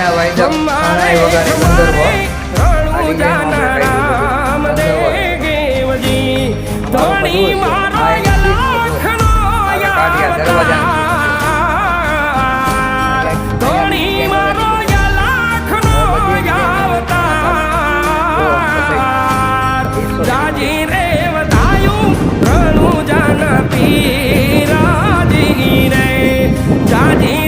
આ વાયદા ઘણા વગાડે ગંધર્વ આડી ગેમ આપણે કાઢ્યું દરવાજા જાજી